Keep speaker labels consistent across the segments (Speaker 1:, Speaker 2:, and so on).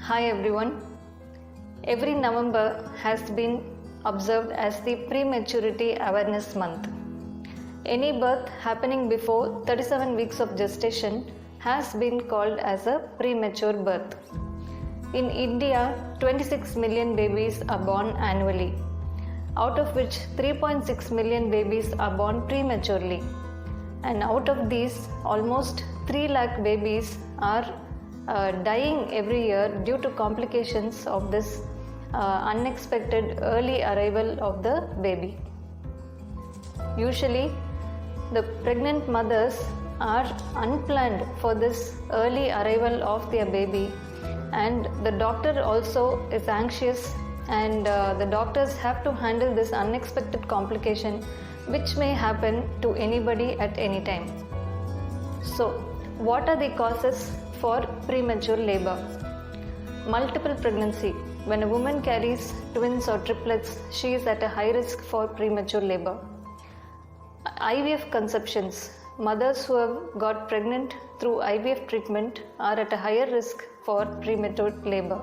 Speaker 1: Hi everyone. Every November has been observed as the Prematurity Awareness Month. Any birth happening before 37 weeks of gestation has been called as a premature birth. In India, 26 million babies are born annually, out of which 3.6 million babies are born prematurely. And out of these, almost 3 lakh babies are dying every year due to complications of this unexpected early arrival of the baby. Usually, the pregnant mothers are unplanned for this early arrival of their baby, and the doctor also is anxious, and the doctors have to handle this unexpected complication which may happen to anybody at any time. So, what are the causes for premature labor? Multiple pregnancy. When a woman carries twins or triplets, she is at a high risk for premature labor. IVF conceptions. Mothers who have got pregnant through IVF treatment are at a higher risk for premature labor.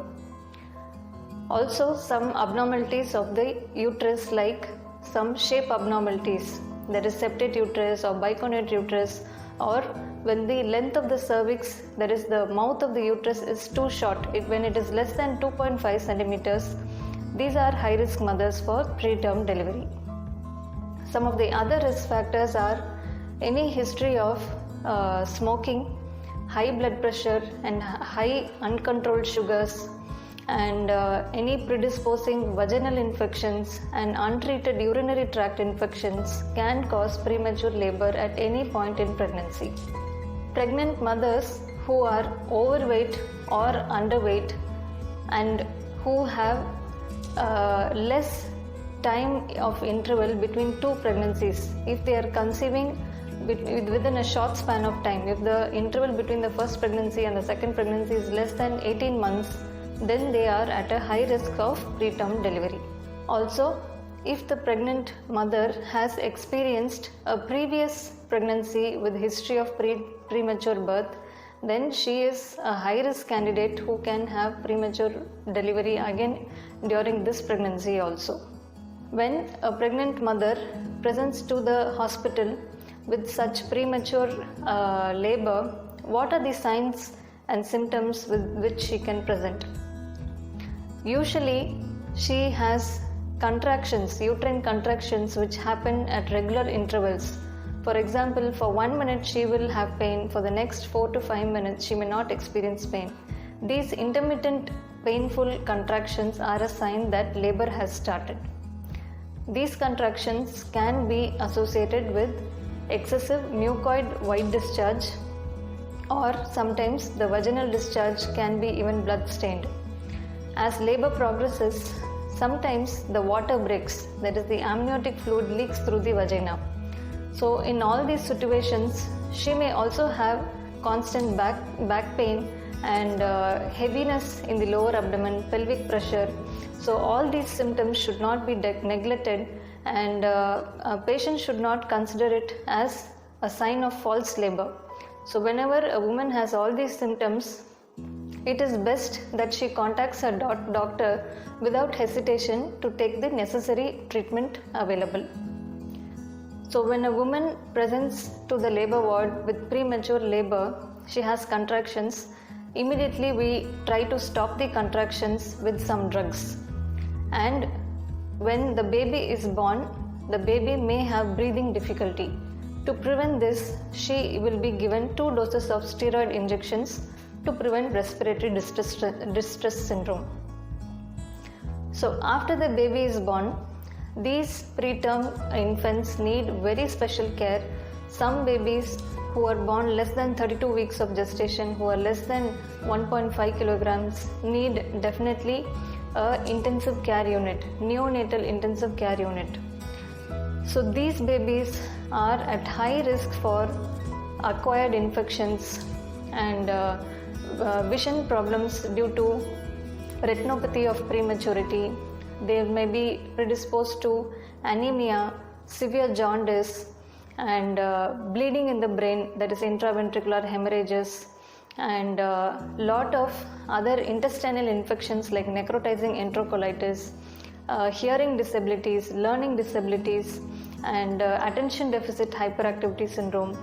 Speaker 1: Also, some abnormalities of the uterus, like some shape abnormalities, that is septate uterus or biconate uterus, or when the length of the cervix, that is the mouth of the uterus, is too short, when it is less than 2.5 centimeters, these are high risk mothers for preterm delivery. Some of the other risk factors are any history of smoking, high blood pressure and high uncontrolled sugars, and any predisposing vaginal infections and untreated urinary tract infections can cause premature labor at any point in pregnancy. Pregnant mothers who are overweight or underweight and who have less time of interval between two pregnancies, if they are conceiving within a short span of time, if the interval between the first pregnancy and the second pregnancy is less than 18 months, then they are at a high risk of preterm delivery. Also, if the pregnant mother has experienced a previous pregnancy with history of premature birth, then she is a high risk candidate who can have premature delivery again during this pregnancy also. When a pregnant mother presents to the hospital with such premature labor, what are the signs and symptoms with which she can present? Usually, she has contractions, uterine contractions, which happen at regular intervals. For example, for 1 minute she will have pain, for the next 4 to 5 minutes she may not experience pain. These intermittent painful contractions are a sign that labor has started. These contractions can be associated with excessive mucoid white discharge, or sometimes the vaginal discharge can be even blood stained. As labor progresses, sometimes the water breaks, that is the amniotic fluid leaks through the vagina. So in all these situations, she may also have constant back pain and heaviness in the lower abdomen, pelvic pressure. So all these symptoms should not be neglected, and a patient should not consider it as a sign of false labor. So whenever a woman has all these symptoms, it is best that she contacts her doctor without hesitation to take the necessary treatment available. So when a woman presents to the labor ward with premature labor, she has contractions, immediately we try to stop the contractions with some drugs. And when the baby is born, the baby may have breathing difficulty. To prevent this, she will be given 2 doses of steroid injections to prevent respiratory distress syndrome. So after the baby is born, these preterm infants need very special care. Some babies who are born less than 32 weeks of gestation, who are less than 1.5 kilograms, need definitely an intensive care unit, neonatal intensive care unit. So these babies are at high risk for acquired infections and vision problems due to retinopathy of prematurity. They may be predisposed to anemia, severe jaundice, and bleeding in the brain, that is intraventricular hemorrhages, and lot of other intestinal infections like necrotizing enterocolitis, hearing disabilities, learning disabilities, and attention deficit hyperactivity syndrome.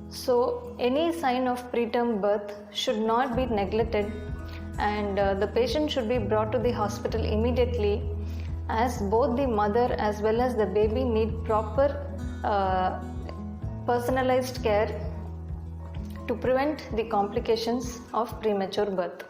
Speaker 1: So any sign of preterm birth should not be neglected, and the patient should be brought to the hospital immediately, as both the mother as well as the baby need proper personalized care to prevent the complications of premature birth.